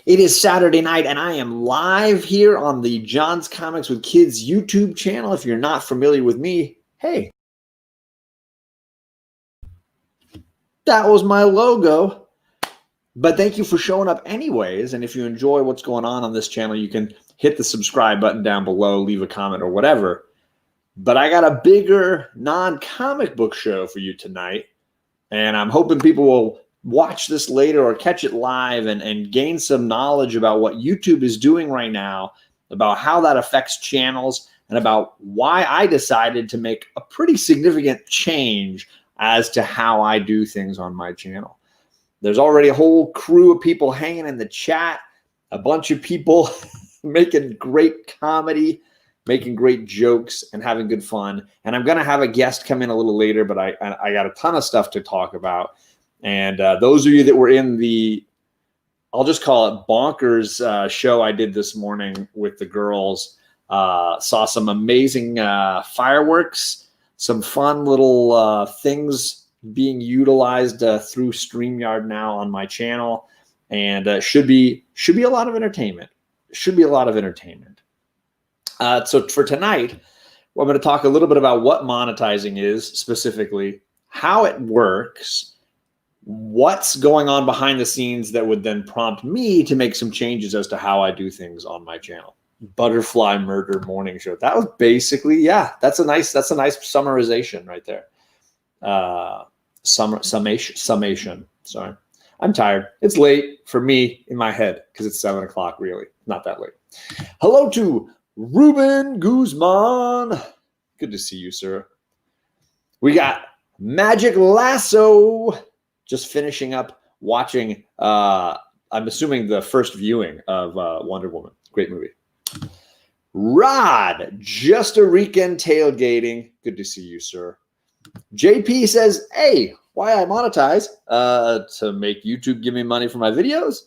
It is Saturday night, and I am live here on the John's Comics with Kids YouTube channel. If you're not familiar with me, hey, that was my logo. But thank you for showing up anyways. And if you enjoy what's going on this channel, you can hit the subscribe button down below, leave a comment or whatever. But I got a bigger non-comic book show for you tonight, and I'm hoping people will watch this later or catch it live and gain some knowledge about what YouTube is doing right now, about how that affects channels, and about why I decided to make a pretty significant change as to how I do things on my channel. There's already a whole crew of people hanging in the chat, a bunch of people making great comedy, making great jokes, and having good fun. And I'm going to have a guest come in a little later, but I got a ton of stuff to talk about. And those of you that were in the, I'll just call it bonkers show I did this morning with the girls, saw some amazing fireworks, some fun little things being utilized through StreamYard now on my channel, and should be a lot of entertainment. Should be a lot of entertainment. So for tonight, I'm going to talk a little bit about what monetizing is specifically, how it works, what's going on behind the scenes that would then prompt me to make some changes as to how I do things on my channel. Butterfly Murder Morning Show. That was basically, yeah, that's a nice summarization right there. Summation. Sorry. I'm tired. It's late for me in my head because it's 7 o'clock, really. Not that late. Hello to Ruben Guzman. Good to see you, sir. We got Magic Lasso. Just finishing up watching, I'm assuming the first viewing of Wonder Woman. Great movie. Rod, just a weekend tailgating. Good to see you, sir. JP says, hey, why I monetize? To make YouTube give me money for my videos.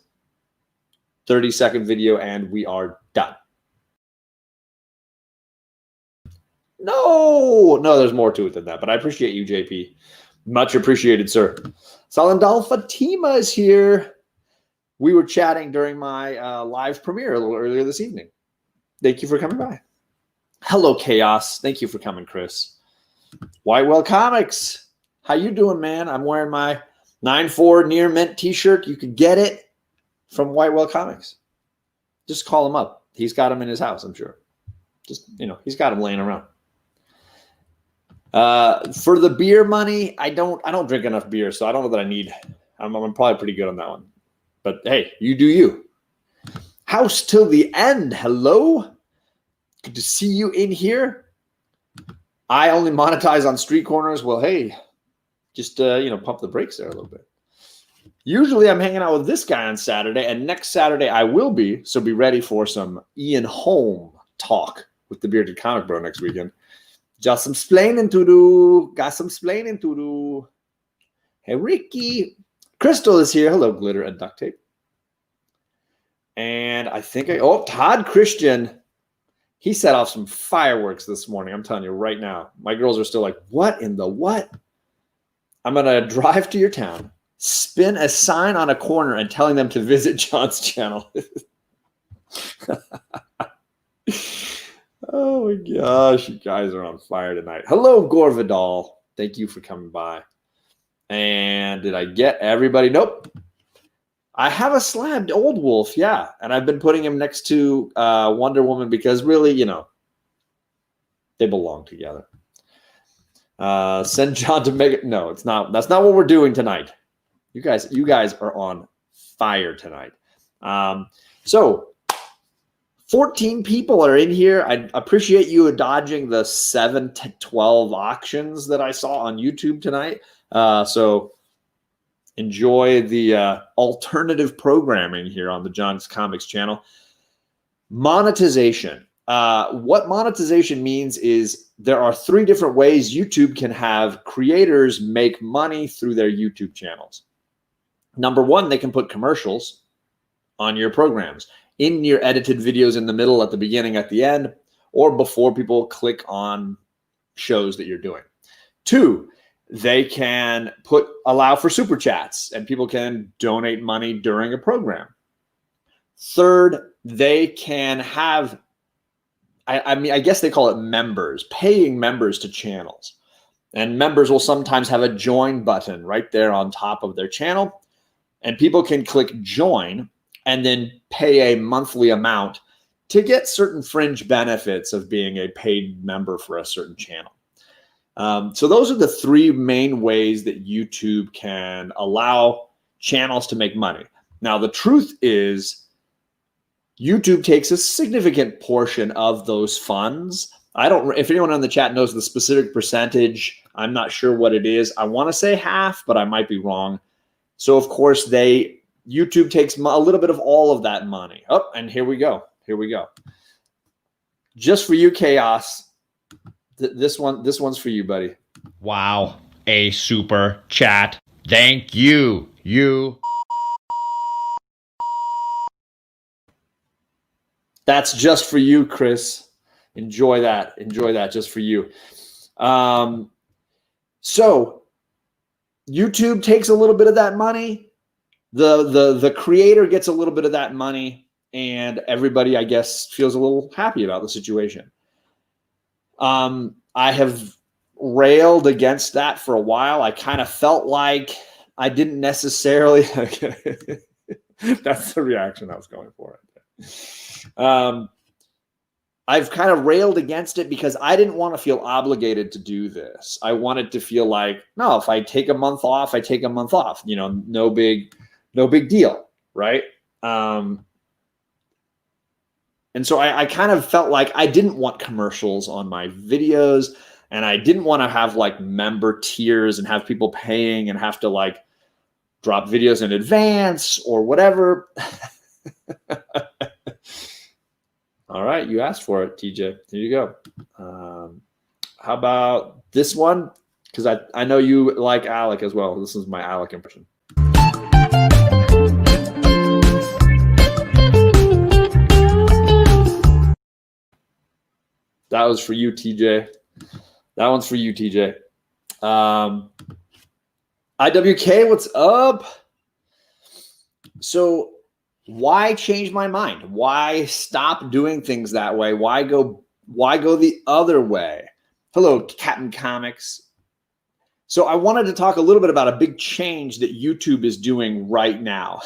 30-second video and we are done. No, there's more to it than that, but I appreciate you, JP. Much appreciated, sir. Salandal Fatima is here. We were chatting during my live premiere a little earlier this evening. Thank you for coming by. Hello, Chaos. Thank you for coming, Chris. Whitewell Comics. How you doing, man? I'm wearing my 9/4 Near Mint t-shirt. You could get it from Whitewell Comics. Just call him up. He's got them in his house, I'm sure. Just, he's got them laying around. For the beer money, I don't drink enough beer, so I don't know that I need. I'm probably pretty good on that one. But hey, you do you. House till the end. Hello. Good to see you in here. I only monetize on street corners. Well, hey, just pump the brakes there a little bit. Usually I'm hanging out with this guy on Saturday, and next Saturday I will be. So be ready for some Ian Holm talk with the Bearded Comic Bro next weekend. Just some splaining to do. Got some splaining to do. Hey, Ricky. Crystal is here. Hello, Glitter and Duct Tape. And I think Todd Christian. He set off some fireworks this morning. I'm telling you right now. My girls are still like, what in the what? I'm going to drive to your town, spin a sign on a corner and telling them to visit John's channel. Oh my gosh, you guys are on fire tonight. Hello, Gore Vidal. Thank you for coming by. And did I get everybody? Nope. I have a slabbed Old Wolf, yeah. And I've been putting him next to Wonder Woman because really, they belong together. Send John to make it. No, it's not. That's not what we're doing tonight. You guys are on fire tonight. So 14 people are in here. I appreciate you dodging the 7 to 12 auctions that I saw on YouTube tonight. So enjoy the alternative programming here on the John's Comics channel. Monetization. What monetization means is there are 3 different ways YouTube can have creators make money through their YouTube channels. Number 1, they can put commercials on your programs, in your edited videos in the middle, at the beginning, at the end, or before people click on shows that you're doing. 2, they can allow for super chats and people can donate money during a program. Third, they can have, I guess they call it members, paying members to channels. And members will sometimes have a join button right there on top of their channel. And people can click join and then pay a monthly amount to get certain fringe benefits of being a paid member for a certain channel. So those are the three main ways that YouTube can allow channels to make money. Now, the truth is YouTube takes a significant portion of those funds. If anyone on the chat knows the specific percentage, I'm not sure what it is. I want to say half, but I might be wrong. So of course YouTube takes a little bit of all of that money. Oh, and here we go. Here we go. Just for you, Chaos. This one's for you, buddy. Wow, a super chat. Thank you. That's just for you, Chris. Enjoy that. Enjoy that just for you. So YouTube takes a little bit of that money. The creator gets a little bit of that money, and everybody, I guess, feels a little happy about the situation. I have railed against that for a while. I kind of felt like I didn't necessarily. That's the reaction I was going for. I've kind of railed against it because I didn't want to feel obligated to do this. I wanted to feel like, no, if I take a month off, I take a month off. You know, no big deal, right? And so I kind of felt like I didn't want commercials on my videos, and I didn't want to have like member tiers and have people paying and have to like drop videos in advance or whatever. All right, you asked for it, TJ. Here you go. How about this one? Because I know you like Alec as well. This is my Alec impression. That was for you, TJ. That one's for you, TJ. IWK, what's up? So why change my mind? Why stop doing things that way? Why go the other way? Hello, Captain Comics. So I wanted to talk a little bit about a big change that YouTube is doing right now.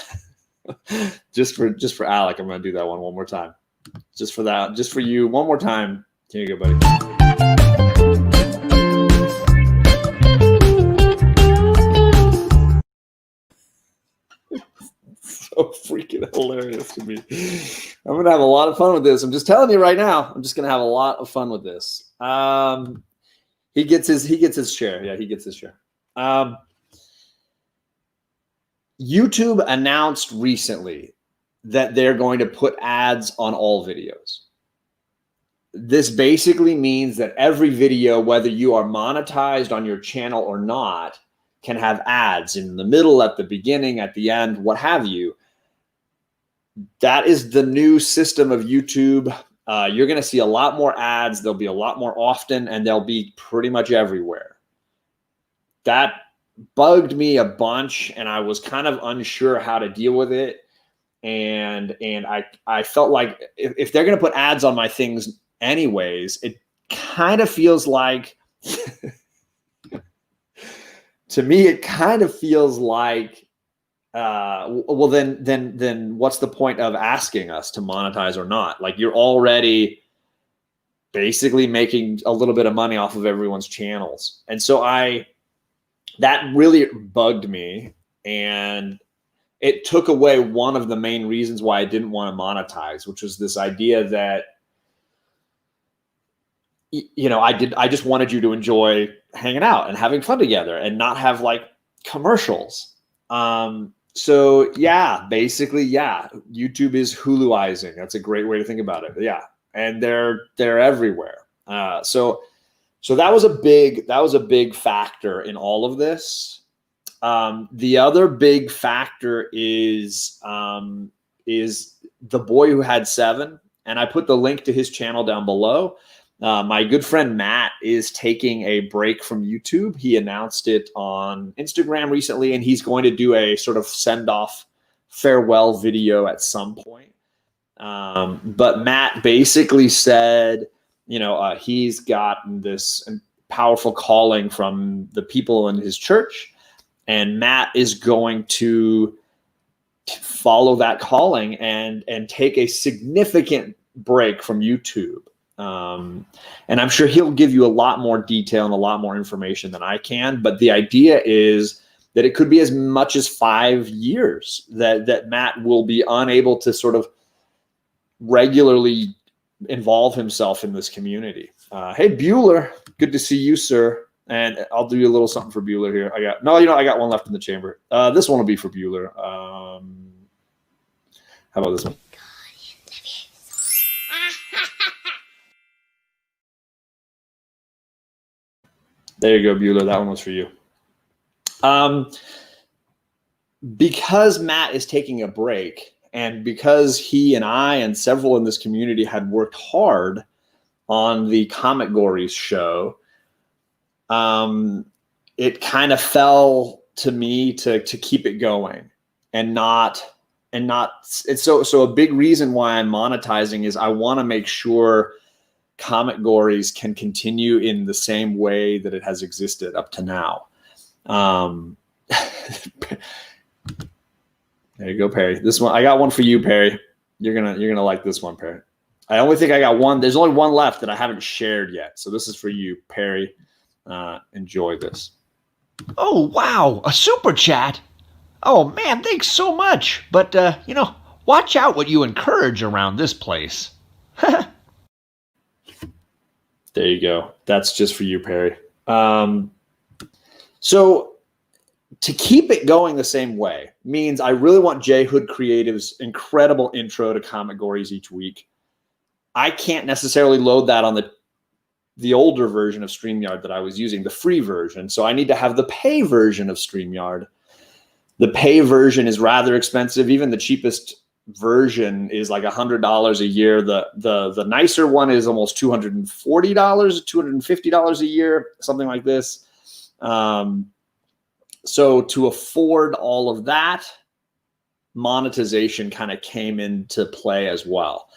just for Alec, I'm going to do that one more time. Just for that, just for you, one more time. Here you go, buddy. So freaking hilarious to me. I'm gonna have a lot of fun with this. I'm just telling you right now. I'm just gonna have a lot of fun with this. He gets his share. Yeah, he gets his share. YouTube announced recently that they're going to put ads on all videos. This basically means that every video, whether you are monetized on your channel or not, can have ads in the middle, at the beginning, at the end, what have you. That is the new system of YouTube. You're going to see a lot more ads. There'll be a lot more often, and they'll be pretty much everywhere. That bugged me a bunch, and I was kind of unsure how to deal with it. And I felt like if they're going to put ads on my things anyways, it kind of feels like to me, it kind of feels like, well, then what's the point of asking us to monetize or not? Like, you're already basically making a little bit of money off of everyone's channels. And so that really bugged me, and it took away one of the main reasons why I didn't want to monetize, which was this idea that, you know, I just wanted you to enjoy hanging out and having fun together and not have like commercials. So yeah, basically, yeah, YouTube is Huluizing. That's a great way to think about it. Yeah. And they're everywhere. So that was a big factor in all of this. The other big factor is the boy who had 7, and I put the link to his channel down below. My good friend Matt is taking a break from YouTube. He announced it on Instagram recently, and he's going to do a sort of send-off farewell video at some point. But Matt basically said, he's gotten this powerful calling from the people in his church, and Matt is going to follow that calling and take a significant break from YouTube. And I'm sure he'll give you a lot more detail and a lot more information than I can. But the idea is that it could be as much as 5 years that Matt will be unable to sort of regularly involve himself in this community. Hey, Bueller, good to see you, sir. And I'll do you a little something for Bueller here. I got one left in the chamber. This one will be for Bueller. How about this one? There you go, Bueller. That one was for you. Because Matt is taking a break, and because he and I and several in this community had worked hard on the Comic-Ories show, it kind of fell to me to keep it going and not. So a big reason why I'm monetizing is I want to make sure Comic-Ories can continue in the same way that it has existed up to now. There you go, Perry. This one, I got one for you, Perry. You're gonna like this one, Perry. I only think I got one. There's only one left that I haven't shared yet. So this is for you, Perry. Enjoy this. Oh, wow, a super chat. Oh, man, thanks so much. But, watch out what you encourage around this place. There you go. That's just for you, Perry. So to keep it going the same way means I really want J Hood Creative's incredible intro to Comic-Ories each week. I can't necessarily load that on the older version of StreamYard that I was using, the free version. So I need to have the pay version of StreamYard. The pay version is rather expensive. Even the cheapest version is like $100 a year. The nicer one is almost $240, $250 a year, something like this. So to afford all of that, monetization kind of came into play as well.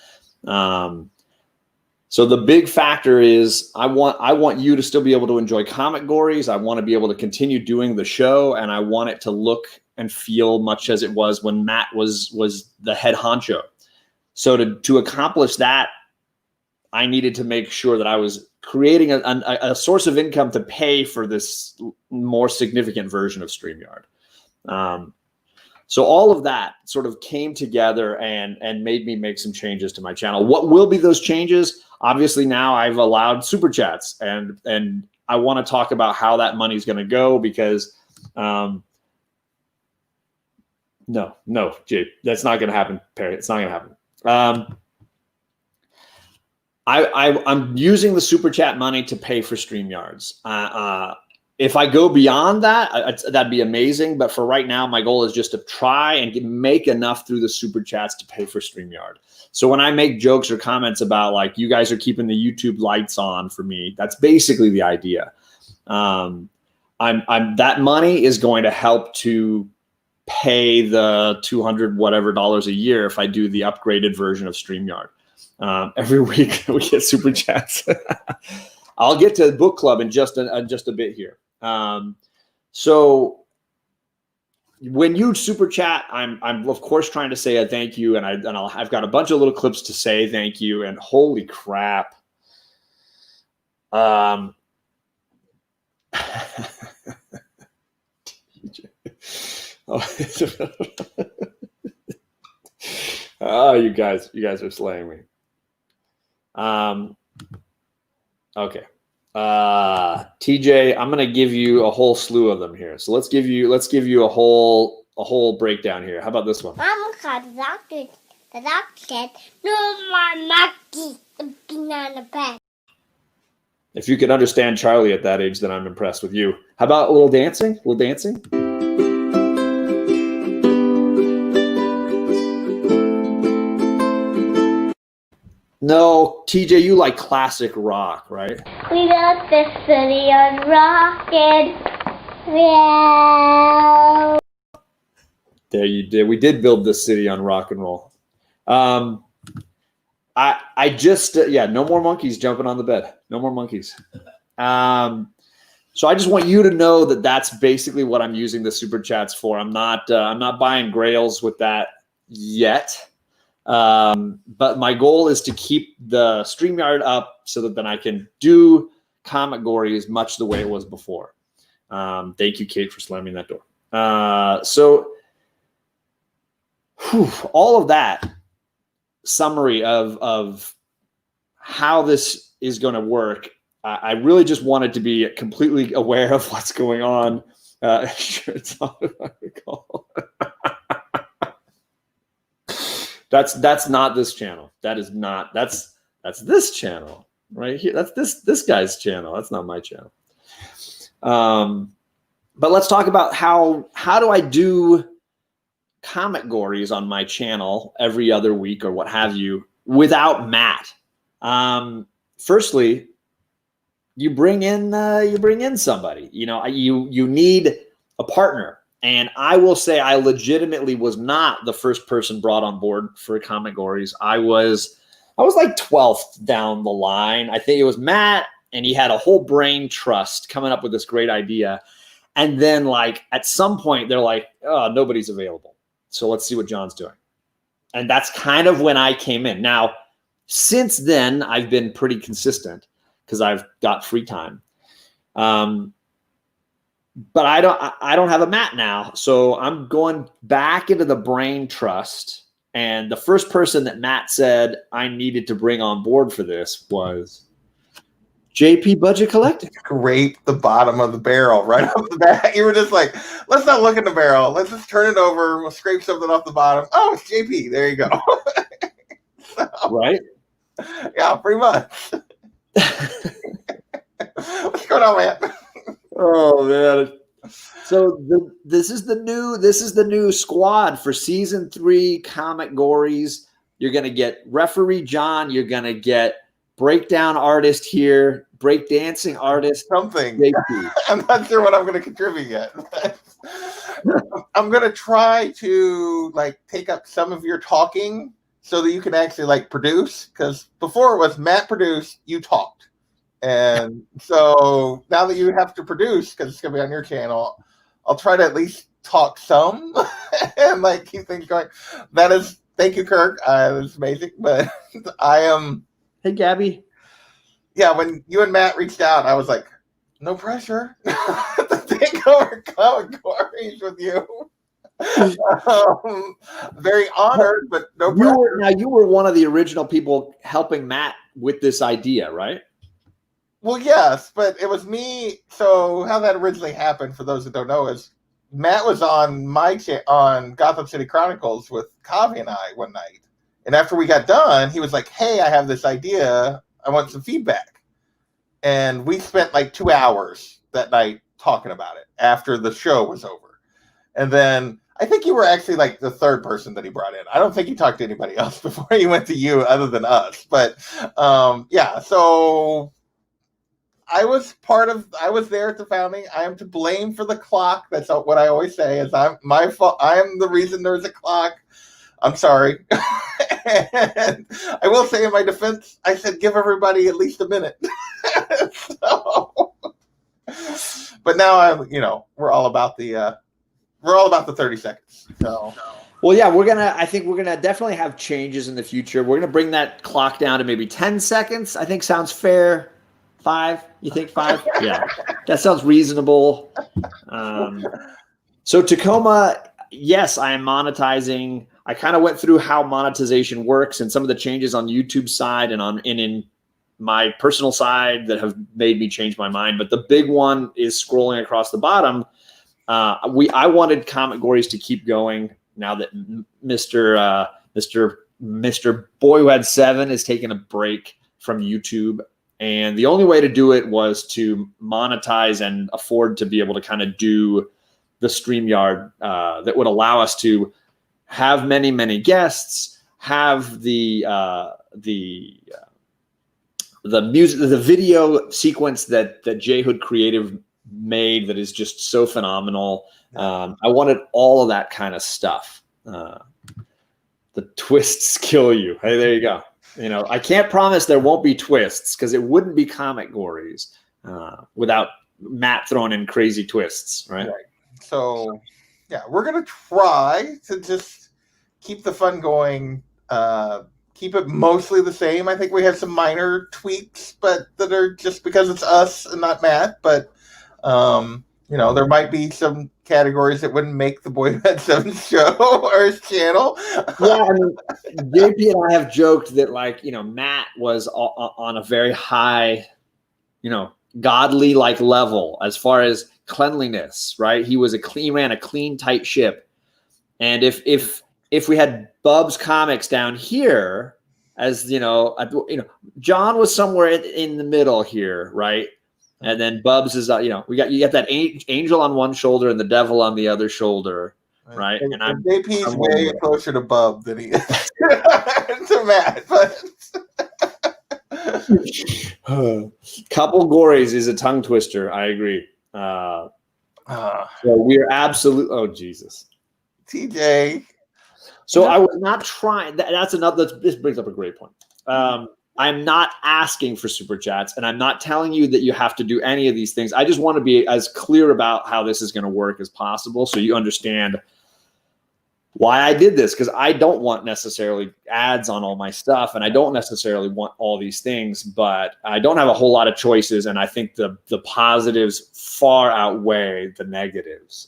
So the big factor is I want you to still be able to enjoy Comic-Ories. I want to be able to continue doing the show, and I want it to look and feel much as it was when Matt was the head honcho. So to accomplish that, I needed to make sure that I was creating a source of income to pay for this more significant version of StreamYard. So all of that sort of came together and made me make some changes to my channel. What will be those changes? Obviously, now I've allowed super chats, and I want to talk about how that money is going to go because no, Jay, that's not going to happen, Perry. It's not going to happen. I'm using the super chat money to pay for StreamYards. If I go beyond that, that'd be amazing. But for right now, my goal is just to try and make enough through the super chats to pay for StreamYard. So when I make jokes or comments about like you guys are keeping the YouTube lights on for me, that's basically the idea. That money is going to help to pay the $200 whatever dollars a year if I do the upgraded version of StreamYard. Every week we get super chats. I'll get to book club in just a bit here. So when you super chat, I'm of course trying to say a thank you, and I've got a bunch of little clips to say thank you. And holy crap, oh, you guys are slaying me. Okay. TJ, I'm going to give you a whole slew of them here. So let's give you a whole breakdown here. How about this one? Mom called the doctor. The doctor said, "No more monkey looking on the bed." If you could understand Charlie at that age, then I'm impressed with you. How about a little dancing? A little dancing? No, TJ, you like classic rock, right? We built this city on rockin'. Yeah. There you did. We did build this city on rock and roll. I just yeah, no more monkeys jumping on the bed. No more monkeys. So I just want you to know that that's basically what I'm using the super chats for. I'm not buying grails with that yet. But my goal is to keep the StreamYard up so that then I can do Comic-Ories much the way it was before. Thank you, Kate, for slamming that door. So all of that summary of how this is going to work, I really just wanted to be completely aware of what's going on. That's not this channel. That is not. That's this channel right here. That's this guy's channel. That's not my channel. But let's talk about how do I do Comic-Ories on my channel every other week or what have you without Matt. Firstly, you bring in somebody. You know, you need a partner. And I will say I legitimately was not the first person brought on board for Comic-Ories. I was like 12th down the line. I think it was Matt, and he had a whole brain trust coming up with this great idea. And then like at some point they're like, oh, nobody's available. So let's see what John's doing. And that's kind of when I came in. Now, since then, I've been pretty consistent because I've got free time. But I don't have a Matt now. So I'm going back into the brain trust. And the first person that Matt said I needed to bring on board for this was JP Budget Collective. Scrape the bottom of the barrel right off the bat. You were just like, let's not look in the barrel. Let's just turn it over. We'll scrape something off the bottom. Oh, it's JP. There you go. So, right? Yeah, pretty much. What's going on, man? Oh man. So this is the new squad for season 3 Comic-Ories. You're gonna get referee John. You're gonna get breakdown artist here, breakdancing artist. Something. JP. I'm not sure what I'm going to contribute yet. I'm going to try to like take up some of your talking so that you can actually like produce. Because before it was Matt produced, you talked. And so now that you have to produce, because it's going to be on your channel, I'll try to at least talk some and like keep things going. Thank you, Kirk. That was amazing. But I am. Hey, Gabby. Yeah, when you and Matt reached out, I was like, no pressure to take over Comic-Ories with you. Very honored, but no pressure. You were one of the original people helping Matt with this idea, right? Well, yes, but it was me. So how that originally happened, for those that don't know, is Matt was on on Gotham City Chronicles with Kavi and I one night. And after we got done, he was like, hey, I have this idea. I want some feedback. And we spent like 2 hours that night talking about it after the show was over. And then I think you were actually like the third person that he brought in. I don't think he talked to anybody else before he went to you other than us. But yeah, so I was there at the founding. I am to blame for the clock. That's what I always say is my fault. I am the reason there's a clock. I'm sorry. And I will say in my defense, I said, give everybody at least a minute. So, but now we're all about the 30 seconds. So, well, yeah, I think we're gonna definitely have changes in the future. We're gonna bring that clock down to maybe 10 seconds. I think sounds fair. 5? You think 5? Yeah, that sounds reasonable. So Tacoma, yes, I am monetizing. I kind of went through how monetization works and some of the changes on YouTube side and in my personal side that have made me change my mind. But the big one is scrolling across the bottom. I wanted Comic-Ories to keep going now that Mr. Boy Who Had 7 is taking a break from YouTube. And the only way to do it was to monetize and afford to be able to kind of do the StreamYard that would allow us to have many, many guests, have the music, the video sequence that J Hood Creative made that is just so phenomenal. I wanted all of that kind of stuff. The twists kill you. Hey, there you go. You know, I can't promise there won't be twists because it wouldn't be Comic-Ories without Matt throwing in crazy twists, right? So, yeah, we're gonna try to just keep the fun going. Keep it mostly the same. I think we have some minor tweaks, but that are just because it's us and not Matt. But you know, there might be some categories that wouldn't make the Boy Band 7 show or his channel. Yeah, I mean, JP and I have joked that, like, you know, Matt was on a very high, you know, godly like level as far as cleanliness, right? He ran a clean, tight ship. And if we had Bub's comics down here, as you know, John was somewhere in the middle here, right? And then Bub's is, you got that angel on one shoulder and the devil on the other shoulder, right? And JP's way closer to Bub than he is to Matt. But Comic-Ories is a tongue twister. I agree. So we're absolutely. Oh Jesus, TJ. So I was not trying. That's another. This brings up a great point. I'm not asking for super chats, and I'm not telling you that you have to do any of these things. I just want to be as clear about how this is going to work as possible, so you understand why I did this. Because I don't want necessarily ads on all my stuff, and I don't necessarily want all these things. But I don't have a whole lot of choices, and I think the positives far outweigh the negatives.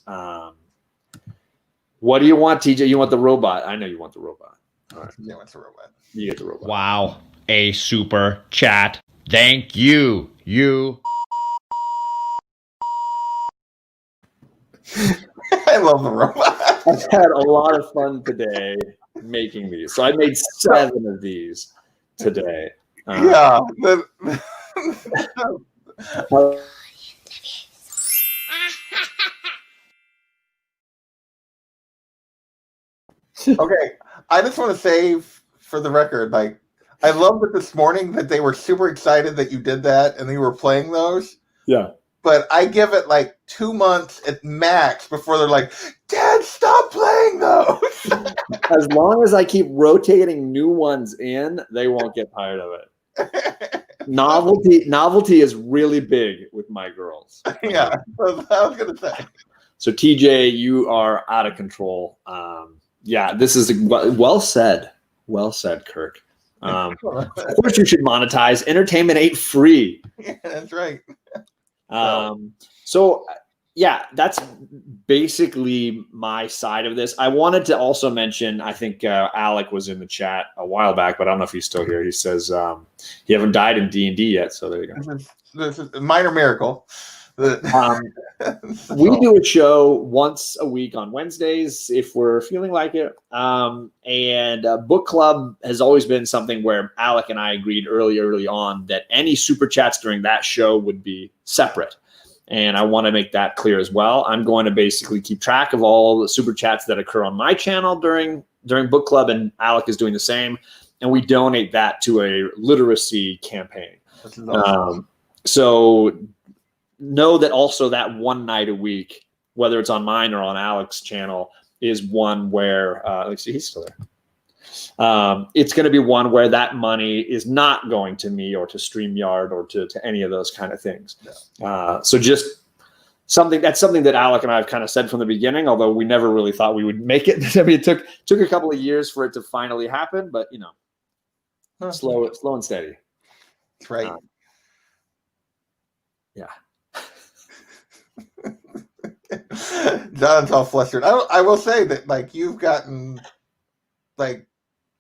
What do you want, TJ? You want the robot? I know you want the robot. All right. Yeah, what's the robot? You get the robot. Wow. A super chat. Thank you. You. I love the robot. I've had a lot of fun today making these. So I made 7 of these today. Yeah. Okay, I just want to say for the record, like, I love that this morning that they were super excited that you did that and they were playing those. Yeah. But I give it like 2 months at max before they're like, Dad, stop playing those. As long as I keep rotating new ones in, they won't get tired of it. Novelty is really big with my girls. Yeah, I was gonna say. So TJ, you are out of control. Yeah, this is well said. Well said, Kirk. Of course you should monetize. Entertainment ain't free. Yeah, that's right. So yeah, that's basically my side of this. I wanted to also mention, I think Alec was in the chat a while back, but I don't know if he's still here. He says he haven't died in D&D yet, so there you go. This is a minor miracle. We do a show once a week on Wednesdays if we're feeling like it. And book club has always been something where Alec and I agreed early on that any super chats during that show would be separate. And I want to make that clear as well. I'm going to basically keep track of all the super chats that occur on my channel during book club, and Alec is doing the same. And we donate that to a literacy campaign. So know that also that one night a week, whether it's on mine or on Alec's channel, is one where let's see, he's still there. It's going to be one where that money is not going to me or to StreamYard or to any of those kind of things. So just something that Alec and I have kind of said from the beginning, although we never really thought we would make it. I mean, it took a couple of years for it to finally happen, but you know, slow and steady. That's right. Yeah. John's all flustered. I will say that, like, you've gotten like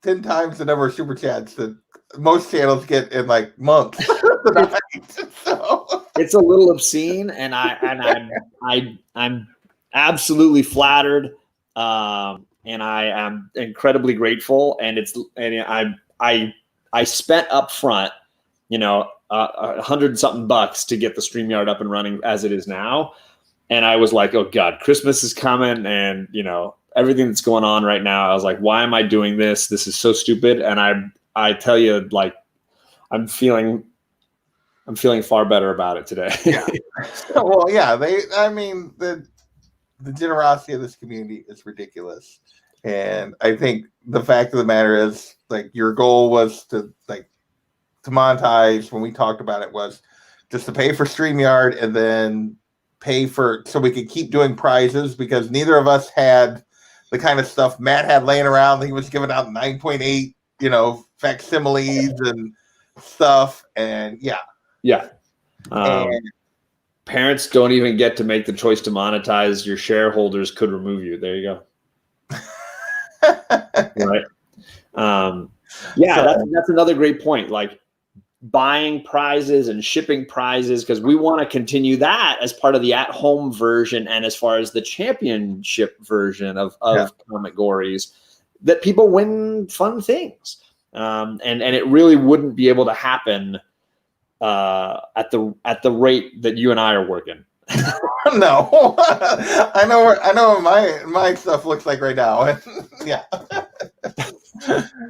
10 times the number of super chats that most channels get in like months. So it's a little obscene, and I'm absolutely flattered, and I am incredibly grateful. And I spent up front, you know, $100-something bucks to get the StreamYard up and running as it is now. And I was like, oh God, Christmas is coming, and you know, everything that's going on right now. I was like, why am I doing this? This is so stupid. And I tell you, like, I'm feeling far better about it today. Yeah. Well, yeah, I mean, the generosity of this community is ridiculous. And I think the fact of the matter is, like, your goal was to monetize when we talked about it was just to pay for StreamYard and then pay for so we could keep doing prizes, because neither of us had the kind of stuff Matt had laying around. He was giving out 9.8, facsimiles and stuff. And Yeah. Parents don't even get to make the choice to monetize. Your shareholders could remove you. There you go. Right. That's another great point. Like buying prizes and shipping prizes, because we want to continue that as part of the at-home version and as far as the championship version of Comic-Ories, that people win fun things. And it really wouldn't be able to happen at the rate that you and I are working. No, I know what my stuff looks like right now. Yeah.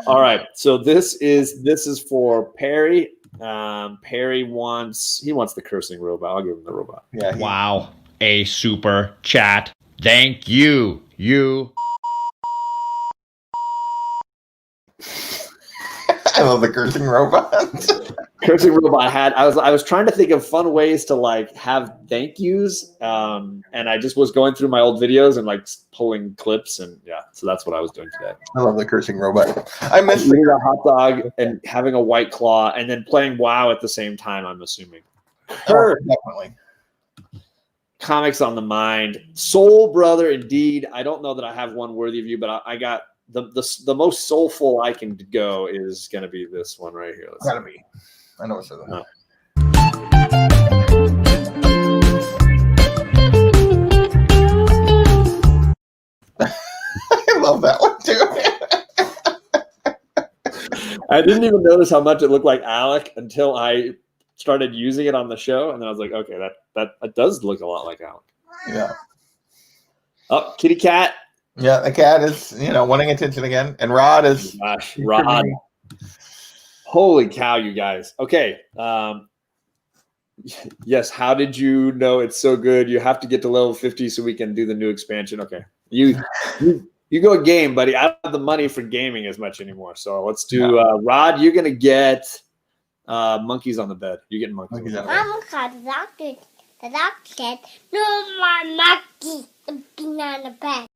All right. So this is for Perry. Perry wants the cursing robot. I'll give him the robot. Yeah. Wow. A super chat. Thank you. I love the cursing robot. Cursing robot I was trying to think of fun ways to like have thank yous, and I just was going through my old videos and like pulling clips, and so that's what I was doing today. I love the cursing robot. I miss eating a hot dog and having a White Claw and then playing WoW at the same time, I'm assuming. Definitely. Comics on the mind. Soul Brother, indeed. I don't know that I have one worthy of you, but I got the most soulful I can go is going to be this one right here. Gotta be. I know it's the I love that one too. I didn't even notice how much it looked like Alec until I started using it on the show, and then I was like, okay, that does look a lot like Alec. Yeah. Oh, kitty cat. Yeah, the cat is, wanting attention again, and Rod is. Gosh, Rod. Holy cow, you guys. Okay. Yes. How did you know it's so good? You have to get to level 50 so we can do the new expansion. Okay. You go game, buddy. I don't have the money for gaming as much anymore. So let's do Rod. You're gonna get monkeys on the bed. You're getting monkeys on the bed. The doctor said, no more monkeys being on the bed.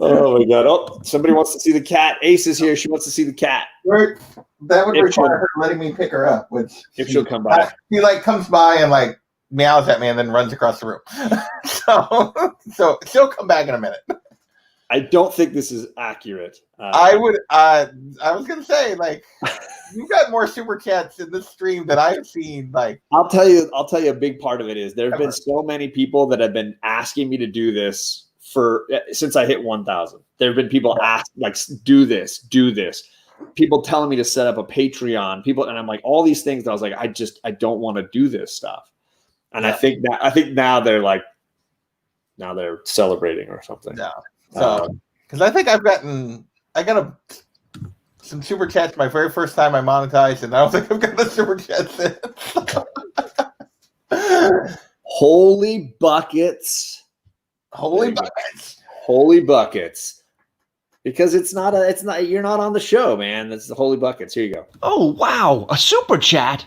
Oh my god! Oh, somebody wants to see the cat. Ace is here. She wants to see the cat. That would require her letting me pick her up, which if she'll come by. She comes by and meows at me and then runs across the room. so she'll come back in a minute. I don't think this is accurate. I was gonna say you've got more super chats in this stream that I've seen. I'll tell you a big part of it is there have been so many people that have been asking me to do this since I hit 1,000. There have been people ask do this. People telling me to set up a Patreon. And I'm like, all these things that I was like, I don't want to do this stuff. And I think now they're now they're celebrating or something. Yeah. So because I think I got some super chats my very first time I monetized, and I don't think I've got the super chats in. Holy buckets. Holy buckets. Holy buckets. Because you're not on the show, man. That's the holy buckets. Here you go. Oh, wow. A super chat.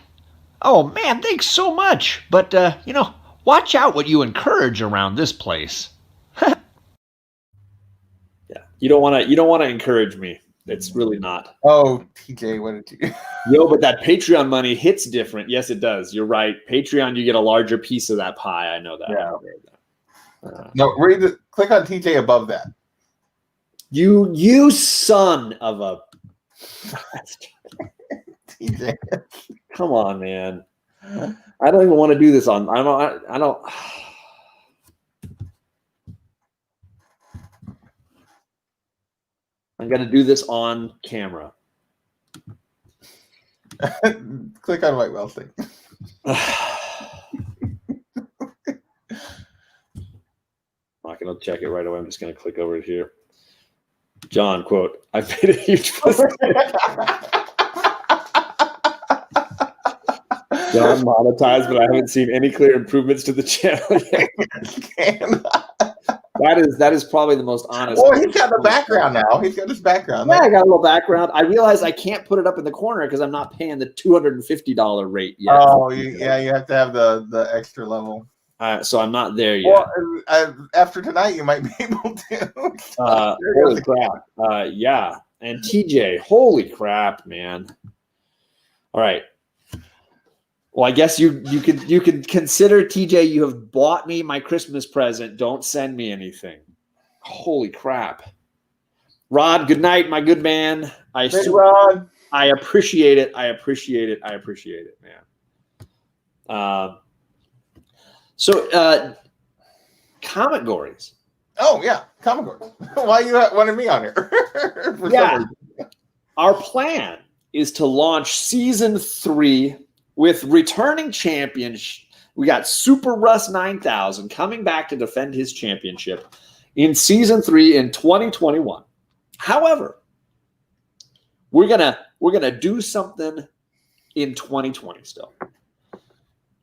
Oh, man, thanks so much. But, watch out what you encourage around this place. Yeah. You don't want to encourage me. It's really not. Oh, TJ, what did you? Yo, but that Patreon money hits different. Yes, it does. You're right. Patreon, you get a larger piece of that pie. I know that. Yeah. No, click on TJ above that. You son of a TJ. Come on, man. I don't even want to do this on. I don't. I'm gonna do this on camera. Click on White Whale's thing. I'm not gonna check it right away. I'm just gonna click over here. John, quote, I've made a huge mistake. Done, monetized, but I haven't seen any clear improvements to the channel yet. That is probably the most honest. Well, he's got the background now. He's got his background. Yeah, I got a little background. I realize I can't put it up in the corner because I'm not paying the $250 rate yet. Oh, you have to have the extra level. So I'm not there yet. Well, after tonight, you might be able to. Holy crap! Yeah, and TJ, holy crap, man! All right. Well, I guess you could consider, TJ, you have bought me my Christmas present. Don't send me anything. Holy crap. Rod, good night, my good man. Rod. I appreciate it. I appreciate it, man. So Comic-Ories. Oh, yeah, Comic-Ories. Why you wanted me on here? Yeah. Our plan is to launch season 3 with returning champions. We got Super Russ 9000 coming back to defend his championship in season 3 in 2021. However, we're gonna do something in 2020 still.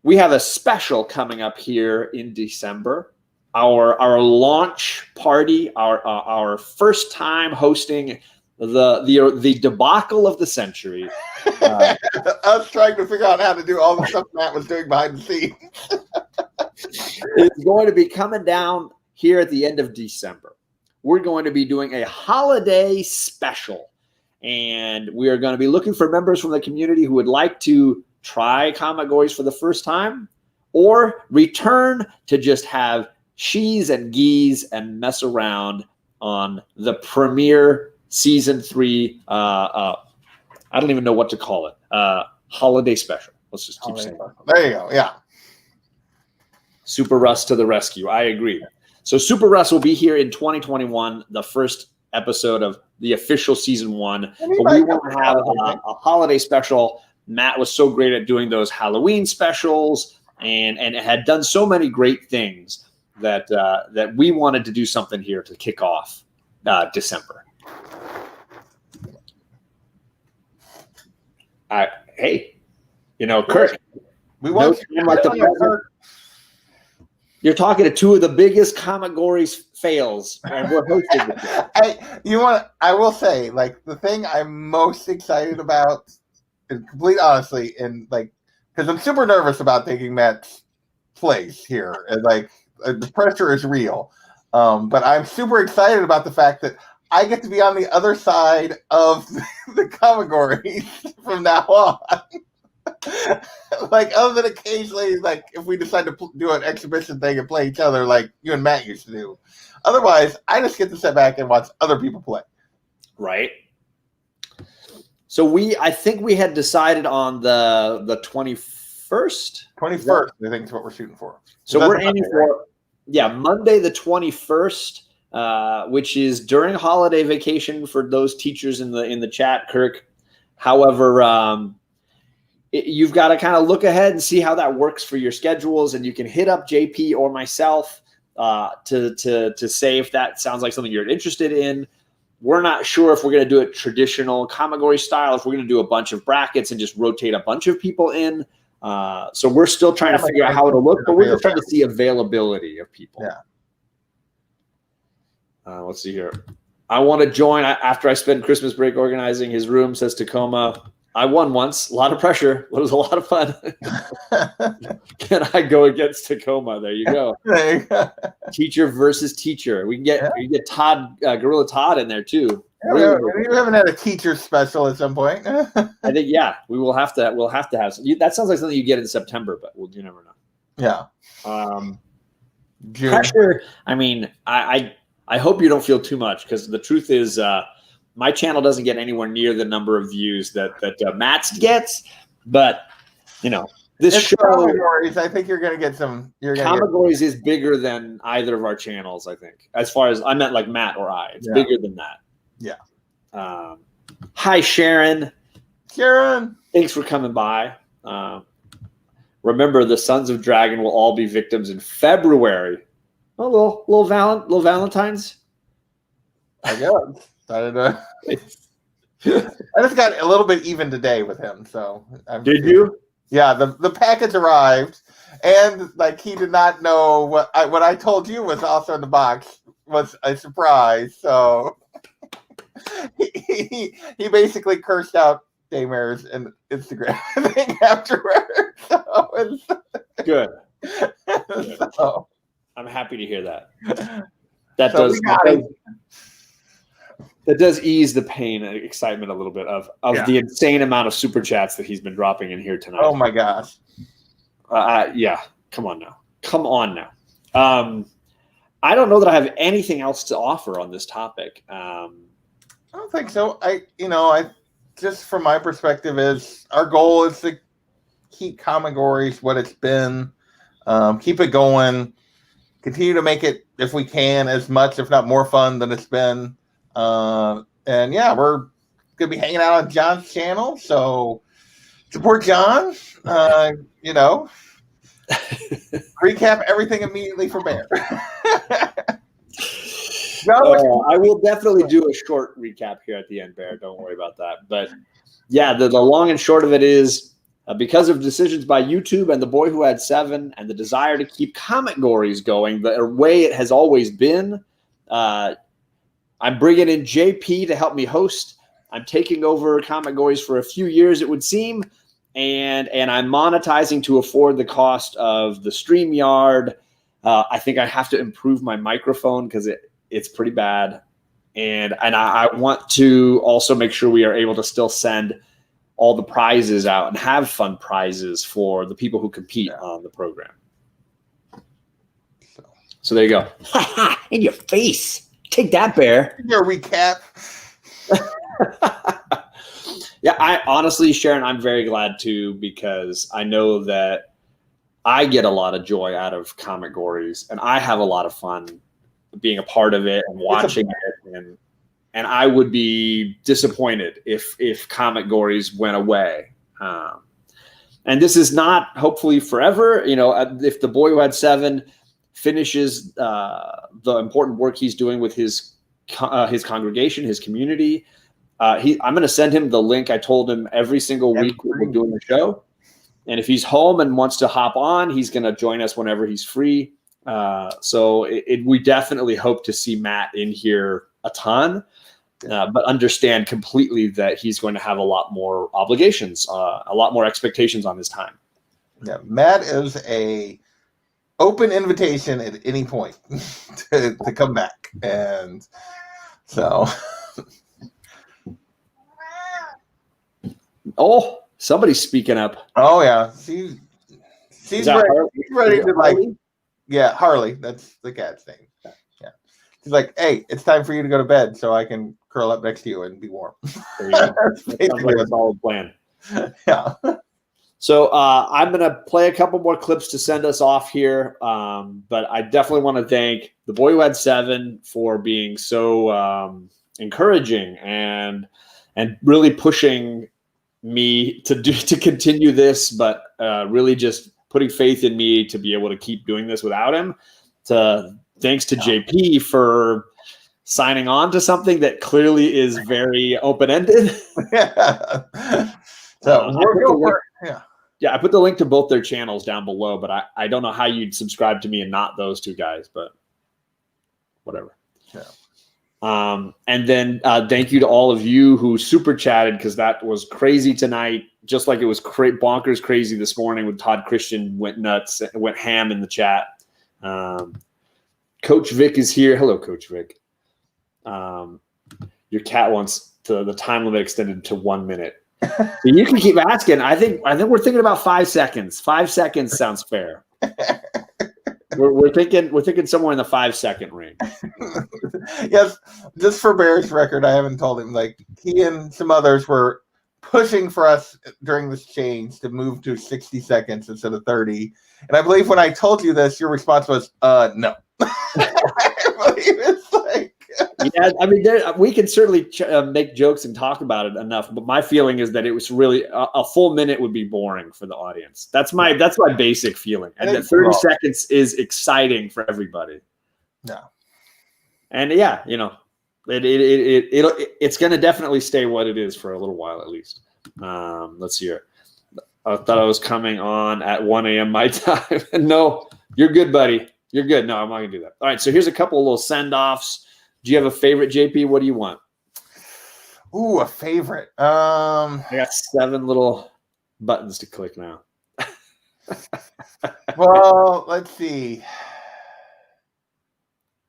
We have a special coming up here in December. Our launch party, our first time hosting the debacle of the century. Us trying to figure out how to do all the stuff Matt was doing behind the scenes. It's going to be coming down here at the end of December. We're going to be doing a holiday special, and we are going to be looking for members from the community who would like to try Comic-Ories for the first time or return to just have she's and geese and mess around on the premiere season 3, I don't even know what to call it. Holiday special. Let's just keep saying that. There you go. Yeah. Super Russ to the rescue. I agree. So Super Russ will be here in 2021, the first episode of the official season 1. But we want to have a holiday special. Matt was so great at doing those Halloween specials and had done so many great things that we wanted to do something here to kick off December. Hey, Kirk, we want you're talking to two of the biggest Comic-Ories fails, and we're hosting them. I will say, like, the thing I'm most excited about, in complete honesty, because I'm super nervous about taking Matt's place here, and the pressure is real. But I'm super excited about the fact that I get to be on the other side of the Comic-Ories from now on. Other than occasionally, if we decide to do an exhibition thing and play each other like you and Matt used to do. Otherwise, I just get to sit back and watch other people play. Right. So I think we had decided on the 21st. 21st, I think is what we're shooting for. So we're aiming for, Monday the 21st, which is during holiday vacation for those teachers in the chat, Kirk. However, you've got to kind of look ahead and see how that works for your schedules, and you can hit up JP or myself to say if that sounds like something you're interested in. We're not sure if we're going to do it traditional Comic-Ories style, if we're going to do a bunch of brackets and just rotate a bunch of people in. So we're still trying to figure out how it'll look, but we're just trying to see availability of people. Yeah. Let's see here. I want to join after I spend Christmas break organizing his room, says Tacoma. I won once. A lot of pressure. It was a lot of fun. Can I go against Tacoma? There you go. There you go. Teacher versus teacher. We can get Todd, Gorilla Todd in there too. Yeah, we haven't had a teacher special at some point. I think we will have to. We'll have to have some. That sounds like something you get in September, but you never know. Yeah. Pressure. I mean, I hope you don't feel too much, because the truth is, my channel doesn't get anywhere near the number of views that Matt's gets, but this show, Comic-Ories, I think you're going to get some. Comic-Ories is bigger than either of our channels. I think, as far as I meant, like Matt or I, it's bigger than that. Yeah. Hi, Sharon. Sharon, thanks for coming by. Remember, the Sons of Dragon will all be victims in February. A little Valentine's. I guess. I just got a little bit even today with him. So Did you? Yeah, the package arrived, and like he did not know what I told you was also in the box was a surprise. So he basically cursed out Daymare's and Instagram thing afterwards. So it's Good. so, I'm happy to hear that. That so does that does ease the pain and excitement a little bit of the insane amount of super chats that he's been dropping in here tonight. Oh my gosh. Yeah. Come on now. I don't know that I have anything else to offer on this topic. I don't think so. I just from my perspective is our goal is to keep Comic-Ories what it's been, keep it going, continue to make it if we can as much, if not more fun than it's been. And yeah, we're gonna be hanging out on John's channel, so support John. Recap everything immediately for Bear. I will definitely do a short recap here at the end, Bear. Don't worry about that. But yeah, the long and short of it is because of decisions by YouTube and The Boy Who Had 7 and the desire to keep Comic-Ories going the way it has always been, I'm bringing in JP to help me host. I'm taking over Comic-Ories for a few years, it would seem, and I'm monetizing to afford the cost of the StreamYard. I think I have to improve my microphone because it's pretty bad. And I want to also make sure we are able to still send all the prizes out and have fun prizes for the people who compete on the program. So there you go. In your face. Take that, Bear. Your recap. Yeah, I honestly, Sharon, I'm very glad too, because I know that I get a lot of joy out of Comic-Ories, and I have a lot of fun being a part of it and watching it. And I would be disappointed if Comic-Ories went away. And this is not hopefully forever. If The Boy Who Had 7 finishes the important work he's doing with his congregation, his community, I'm going to send him the link. I told him every single week we're doing the show. And if he's home and wants to hop on, he's going to join us whenever he's free. So we definitely hope to see Matt in here a ton, but understand completely that he's going to have a lot more obligations, a lot more expectations on his time. Yeah, Matt is a open invitation at any point to come back. And so... Oh, somebody's speaking up. Oh yeah, she's ready to like. Harley? Yeah, Harley. That's the cat's name. Yeah, she's like, hey, it's time for you to go to bed, so I can curl up next to you and be warm. There you go. That sounds like a solid plan. Yeah. So I'm going to play a couple more clips to send us off here, but I definitely want to thank The Boy Who Had 7 for being so encouraging and really pushing me to continue this, but really just putting faith in me to be able to keep doing this without him. Thanks to JP for signing on to something that clearly is very open-ended. Yeah. So I put the link to both their channels down below, but I don't know how you'd subscribe to me and not those two guys, but whatever. Yeah. And then thank you to all of you who super chatted, because that was crazy tonight, just like it was bonkers crazy this morning when Todd Christian went nuts, went ham in the chat. Coach Vic is here. Hello, Coach Vic. Your cat wants the time limit extended to 1 minute. So you can keep asking. I think we're thinking about 5 seconds. 5 seconds sounds fair. We're thinking somewhere in the 5 second range. Yes, just for Bear's record, I haven't told him. Like, he and some others were pushing for us during this change to move to 60 seconds instead of 30. And I believe when I told you this, your response was, no. I believe it's like... Yeah, I mean, we can certainly make jokes and talk about it enough, but my feeling is that it was really a full minute would be boring for the audience. That's my basic feeling, and that 30 seconds is exciting for everybody. No, and yeah, it's going to definitely stay what it is for a little while at least. Let's hear it. I thought I was coming on at 1 a.m. my time. No, you're good, buddy. You're good. No, I'm not going to do that. All right, so here's a couple of little send-offs. Do you have a favorite, JP? What do you want? Ooh, a favorite. I got 7 little buttons to click now. Well, let's see.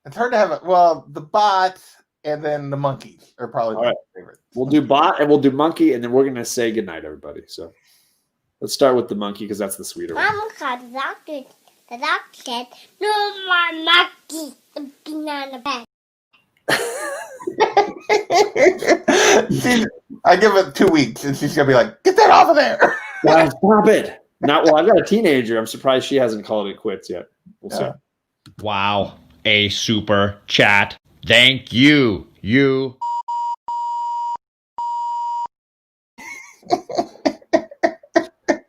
It's hard to have it. Well, the bot and then the monkeys are probably my favorites. We'll do bot and we'll do monkey, and then we're going to say goodnight, everybody. So let's start with the monkey because that's the sweeter one. Mama called the doctor. The doctor said, no more monkey being on the bed. I give it 2 weeks, and she's gonna be like, "Get that off of there!" Why, stop it! Not well. I've got a teenager. I'm surprised she hasn't called it quits yet. We'll see. Wow, a super chat. Thank you. You.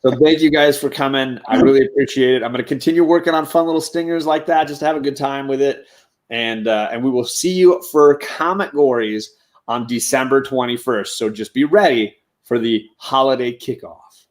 So thank you guys for coming. I really appreciate it. I'm going to continue working on fun little stingers like that, just to have a good time with it. And we will see you for Comic-Ories on December 21st. So just be ready for the holiday kickoff.